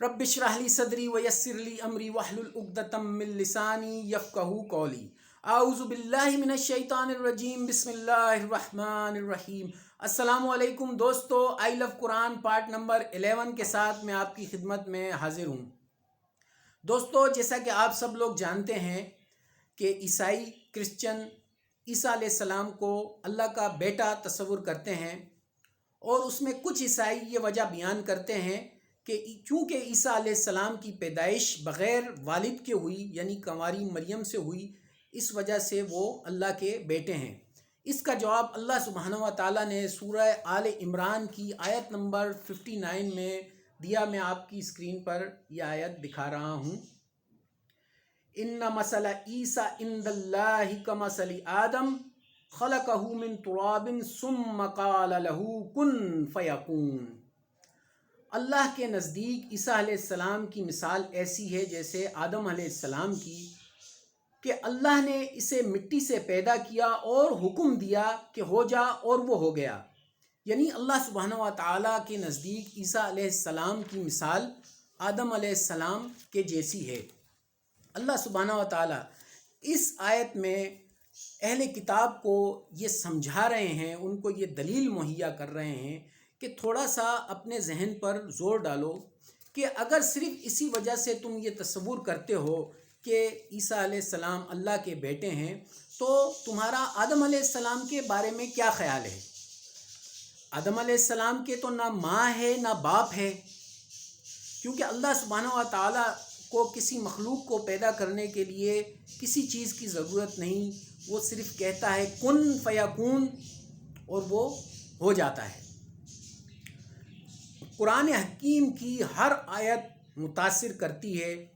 Rabbi इश्रह ली सदरी वयस्सिर ली अमरी वहलुल उक़दतम मिन लिसानी यफ़क़हू क़ौली। आऊज़ु बिल्लाहि मिनश शैतानिर रजीम, बिस्मिल्लाहिर रहमानिर रहीम। अस्सलामु अलैकुम दोस्तों, I love Quran part number 11 के साथ मैं आपकी खिदमत में हाजिर हूँ। दोस्तों, जैसा कि आप सब लोग जानते हैं कि ईसाई क्रिश्चियन ईसा अलैहिस्सलाम को अल्लाह का बेटा तस्वुर करते हैं और उसमें कुछ ईसाई ये वजह बयान करते हैं कि चूँकि ईसा अलैहिस्सलाम की पैदाइश बग़ैर वालिद के हुई, यानी कंवारी मरियम से हुई, इस वजह से वो अल्लाह के बेटे हैं। इसका जवाब अल्लाह सुब्हानहू व तआला ने सूरह आले इमरान की आयत नंबर 59 में दिया। मैं आपकी स्क्रीन पर यह आयत दिखा रहा हूँ। इन्ना मसला ईसा इंदल्लाहि कमसली आदम खलक़हू मिन तुराबिन सुम्मा क़ाल लहू कुन फ़यकून। अल्लाह के नज़दीक ईसा अलैहिस्सलाम की मिसाल ऐसी है जैसे आदम अलैहिस्सलाम की, कि अल्लाह ने इसे मिट्टी से पैदा किया और हुक्म दिया कि हो जा, और वो हो गया। यानी अल्लाह सुब्हानहू व तआला के नज़दीक ईसा अलैहिस्सलाम की मिसाल आदम अलैहिस्सलाम के जैसी है। अल्लाह सुब्हानहू व तआला इस आयत में अहले किताब को ये समझा रहे हैं, उनको ये दलील मुहैया कर रहे हैं कि थोड़ा सा अपने जहन पर ज़ोर डालो कि अगर सिर्फ़ इसी वजह से तुम ये तस्वुर करते हो कि ईसा अलैहिस्सलाम अल्लाह के बेटे हैं, तो तुम्हारा आदम अलैहिस्सलाम के बारे में क्या ख़्याल है? आदम अलैहिस्सलाम के तो ना माँ है ना बाप है, क्योंकि अल्लाह सुब्हानहू व तआला को किसी मखलूक को पैदा करने के लिए किसी चीज़ की ज़रूरत नहीं। वो सिर्फ़ कहता है कुन फ़यकून और वो हो जाता है। कुरान हकीम की हर आयत मुतासिर करती है।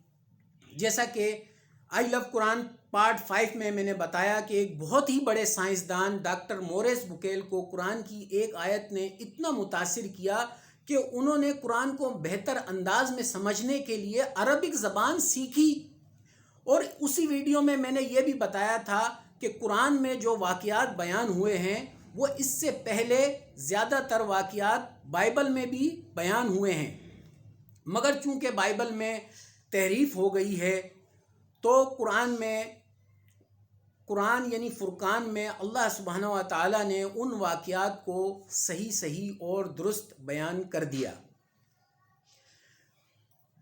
जैसा कि आई लव कुरान पार्ट 5 में मैंने बताया कि एक बहुत ही बड़े साइंसदान डॉक्टर मोरिस बुकेल को कुरान की एक आयत ने इतना मुतासिर किया कि उन्होंने कुरान को बेहतर अंदाज में समझने के लिए अरबिक ज़बान सीखी। और उसी वीडियो में मैंने ये भी बताया था कि कुरान में जो वाक़यात बयान हुए हैं वो इससे पहले ज़्यादातर वाक़यात बाइबल में भी बयान हुए हैं, मगर चूँकि बाइबल में तहरीफ़ हो गई है तो कुरान यानी फ़ुरक़ान में अल्लाह सुब्हानहू व तआला ने उन वाक़यात को सही और दुरुस्त बयान कर दिया।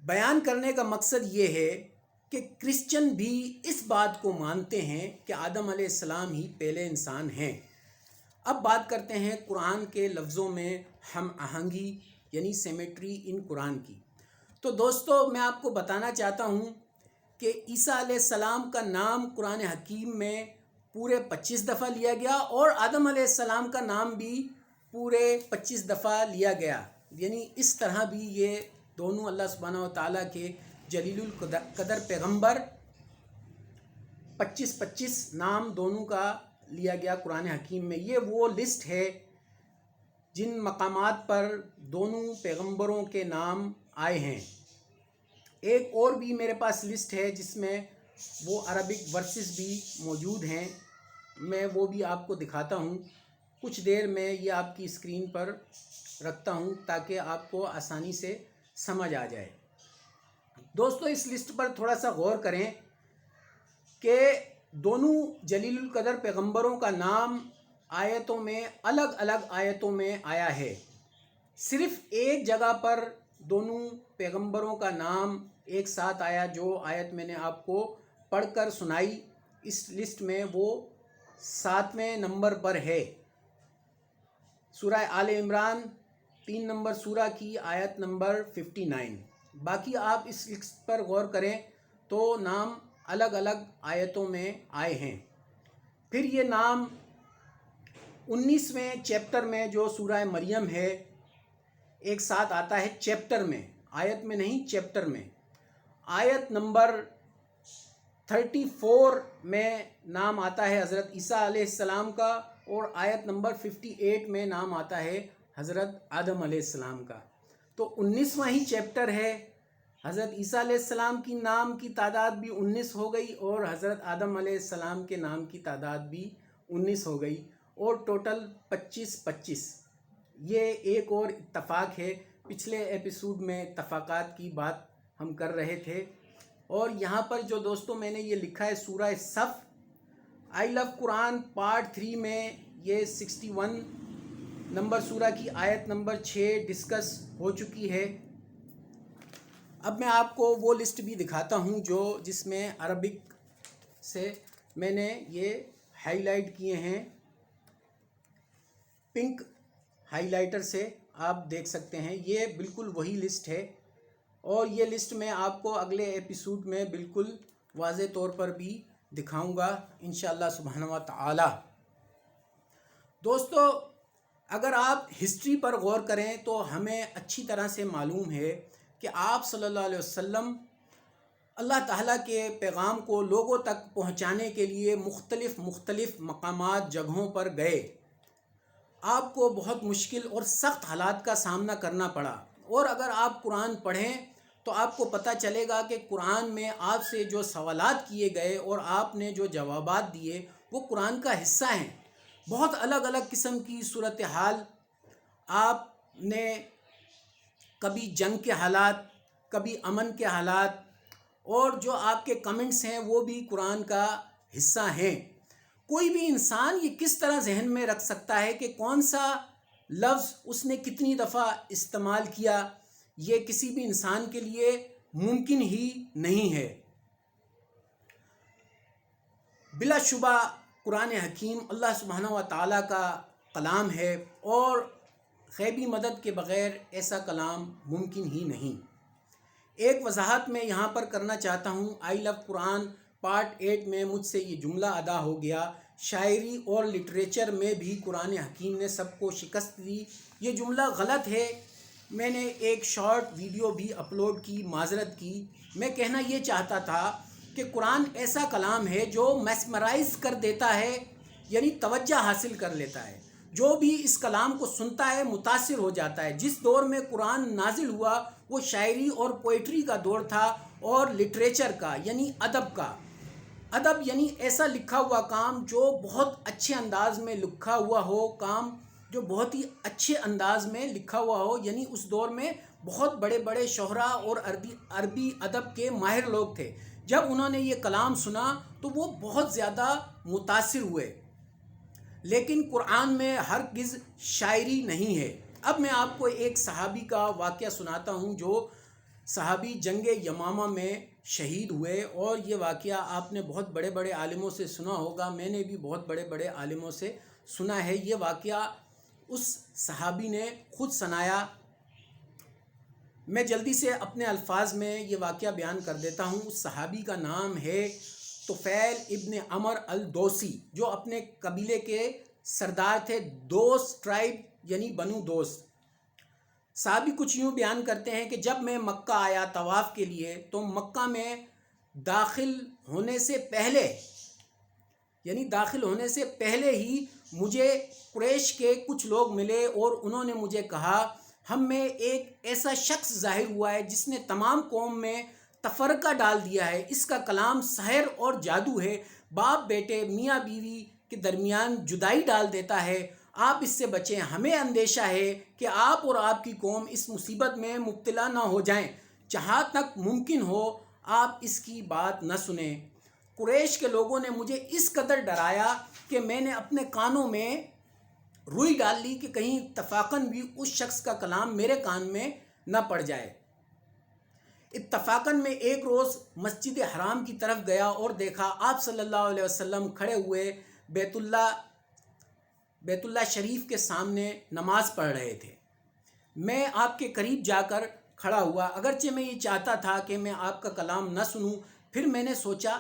बयान करने का मकसद ये है कि क्रिश्चियन भी इस बात को मानते हैं कि आदम अलैहिस्सलाम ही पहले इंसान हैं। अब बात करते हैं कुरान के लफ्ज़ों में हम आहंगी यानी सिमेट्री इन कुरान की। तो दोस्तों, मैं आपको बताना चाहता हूँ कि ईसा अलैहिस्सलाम का नाम कुरान हकीम में पूरे 25 दफ़ा लिया गया और आदम अलैहिस्सलाम का नाम भी पूरे 25 दफ़ा लिया गया। यानी इस तरह भी ये दोनों अल्लाह सुब्हानहू व तआला के जलीलुल कदर पैगंबर 25-25 नाम दोनों का लिया गया कुरान हकीम में। ये वो लिस्ट है जिन मकामात पर दोनों पैगंबरों के नाम आए हैं। एक और भी मेरे पास लिस्ट है जिसमें वो अरबिक वर्सेस भी मौजूद हैं। मैं वो भी आपको दिखाता हूँ। कुछ देर में ये आपकी स्क्रीन पर रखता हूँ ताकि आपको आसानी से समझ आ जाए। दोस्तों, इस लिस्ट पर थोड़ा सा गौर करें कि दोनों जलीलुल कदर पैगंबरों का नाम आयतों में अलग अलग आयतों में आया है। सिर्फ़ एक जगह पर दोनों पैगंबरों का नाम एक साथ आया, जो आयत मैंने आपको पढ़कर सुनाई। इस लिस्ट में वो 7वें नंबर पर है। सूरह आले इमरान 3 नंबर सूरा की आयत नंबर 59। बाकी आप इस लिस्ट पर गौर करें तो नाम अलग अलग आयतों में आए हैं। फिर ये नाम 19वें चैप्टर में जो सूरह मरियम है एक साथ आता है, चैप्टर में, आयत में नहीं, चैप्टर में। आयत नंबर 34 में नाम आता है हज़रत ईसा अलैहिस्सलाम का और आयत नंबर 58 में नाम आता है हज़रत आदम अलैहिस्सलाम का। तो 19वां ही चैप्टर है। हज़रत ईसा अलैहिस्सलाम की नाम की तादाद भी 19 हो गई और हज़रत आदम अलैहिस्सलाम के नाम की तादाद भी 19 हो गई और टोटल 25-25। ये एक और इत्तफाक है پچھلے ایپیسوڈ میں اتفاقات کی بات ہم کر رہے تھے، اور یہاں پر جو دوستوں میں نے یہ لکھا ہے سورہ صف آئی لو قرآن پارٹ 3 میں یہ 61 نمبر سورہ کی آیت نمبر 6 ڈسکس ہو چکی ہے۔ اب میں آپ کو وہ لسٹ بھی دکھاتا ہوں جس میں عربک سے میں نے یہ ہائی لائٹ کیے ہیں، پنک ہائی لائٹر سے آپ دیکھ سکتے ہیں۔ یہ بالکل وہی لسٹ ہے، اور یہ لسٹ میں آپ کو اگلے ایپیسوڈ میں بالکل واضح طور پر بھی دکھاؤں گا انشاءاللہ سبحانہ و تعالی۔ دوستو، اگر آپ ہسٹری پر غور کریں تو ہمیں اچھی طرح سے معلوم ہے کہ آپ صلی اللہ علیہ وسلم اللہ تعالیٰ کے پیغام کو لوگوں تک پہنچانے کے لیے مختلف مقامات جگہوں پر گئے۔ آپ کو بہت مشکل اور سخت حالات کا سامنا کرنا پڑا، اور اگر آپ قرآن پڑھیں تو آپ کو پتہ چلے گا کہ قرآن میں آپ سے جو سوالات کیے گئے اور آپ نے جو جوابات دیے وہ قرآن کا حصہ ہیں۔ بہت الگ الگ قسم کی صورتحال، آپ نے کبھی جنگ کے حالات، کبھی امن کے حالات، اور جو آپ کے کمنٹس ہیں وہ بھی قرآن کا حصہ ہیں۔ کوئی بھی انسان یہ کس طرح ذہن میں رکھ سکتا ہے کہ کون سا لفظ اس نے کتنی دفعہ استعمال کیا؟ یہ کسی بھی انسان کے لیے ممکن ہی نہیں ہے۔ بلا شبہ قرآن حکیم اللہ سبحانہ و تعالیٰ کا کلام ہے، اور غیبی مدد کے بغیر ایسا کلام ممکن ہی نہیں۔ ایک وضاحت میں یہاں پر کرنا چاہتا ہوں۔ آئی لو قرآن پارٹ 8 میں مجھ سے یہ جملہ ادا ہو گیا، شاعری اور لٹریچر میں بھی قرآن حکیم نے سب کو شکست دی۔ یہ جملہ غلط ہے۔ میں نے ایک شارٹ ویڈیو بھی اپلوڈ کی، معذرت کی۔ میں کہنا یہ چاہتا تھا کہ قرآن ایسا کلام ہے جو میسمرائز کر دیتا ہے، یعنی توجہ حاصل کر لیتا ہے۔ جو بھی اس کلام کو سنتا ہے متاثر ہو جاتا ہے۔ جس دور میں قرآن نازل ہوا وہ شاعری اور پوئٹری کا دور تھا، اور لٹریچر کا یعنی ادب کا۔ ادب یعنی ایسا لکھا ہوا کام جو بہت اچھے انداز میں لکھا ہوا ہو، کام جو بہت ہی اچھے انداز میں لکھا ہوا ہو۔ یعنی اس دور میں بہت بڑے بڑے شعراء اور عربی ادب کے ماہر لوگ تھے۔ جب انہوں نے یہ کلام سنا تو وہ بہت زیادہ متاثر ہوئے۔ لیکن قرآن میں ہرگز شاعری نہیں ہے۔ اب میں آپ کو ایک صحابی کا واقعہ سناتا ہوں، جو صحابی جنگ یمامہ میں شہید ہوئے، اور یہ واقعہ آپ نے بہت بڑے بڑے عالموں سے سنا ہوگا، میں نے بھی بہت بڑے بڑے عالموں سے سنا ہے۔ یہ واقعہ اس صحابی نے خود سنایا۔ میں جلدی سے اپنے الفاظ میں یہ واقعہ بیان کر دیتا ہوں۔ اس صحابی کا نام ہے طفیل ابن عمر الدوسی، جو اپنے قبیلے کے سردار تھے، دوس ٹرائب یعنی بنو دوس۔ صحابی کچھ یوں بیان کرتے ہیں کہ جب میں مکہ آیا طواف کے لیے تو مکہ میں داخل ہونے سے پہلے ہی مجھے قریش کے کچھ لوگ ملے، اور انہوں نے مجھے کہا ہم میں ایک ایسا شخص ظاہر ہوا ہے جس نے تمام قوم میں تفرقہ ڈال دیا ہے۔ اس کا کلام سحر اور جادو ہے، باپ بیٹے میاں بیوی کے درمیان جدائی ڈال دیتا ہے۔ آپ اس سے بچیں، ہمیں اندیشہ ہے کہ آپ اور آپ کی قوم اس مصیبت میں مبتلا نہ ہو جائیں۔ جہاں تک ممکن ہو آپ اس کی بات نہ سنیں۔ قریش کے لوگوں نے مجھے اس قدر ڈرایا کہ میں نے اپنے کانوں میں روئی ڈال لی کہ کہیں اتفاقاً بھی اس شخص کا کلام میرے کان میں نہ پڑ جائے۔ اتفاقاً میں ایک روز مسجد حرام کی طرف گیا اور دیکھا آپ صلی اللہ علیہ وسلم کھڑے ہوئے بیت اللہ شریف کے سامنے نماز پڑھ رہے تھے۔ میں آپ کے قریب جا کر کھڑا ہوا، اگرچہ میں یہ چاہتا تھا کہ میں آپ کا کلام نہ سنوں۔ پھر میں نے سوچا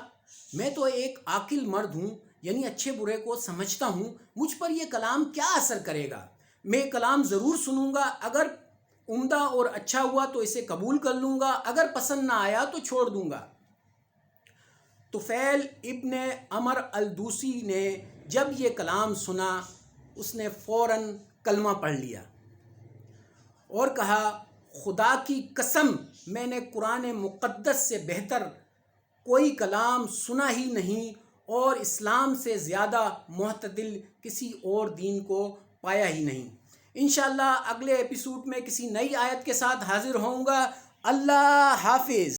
میں تو ایک عاقل مرد ہوں، یعنی اچھے برے کو سمجھتا ہوں، مجھ پر یہ کلام کیا اثر کرے گا؟ میں کلام ضرور سنوں گا، اگر عمدہ اور اچھا ہوا تو اسے قبول کر لوں گا، اگر پسند نہ آیا تو چھوڑ دوں گا۔ طفیل ابن عمر الدوسی نے جب یہ کلام سنا اس نے فوراً کلمہ پڑھ لیا اور کہا خدا کی قسم میں نے قرآن مقدس سے بہتر کوئی کلام سنا ہی نہیں، اور اسلام سے زیادہ معتدل کسی اور دین کو پایا ہی نہیں۔ انشاءاللہ اگلے ایپیسوڈ میں کسی نئی آیت کے ساتھ حاضر ہوں گا۔ اللہ حافظ۔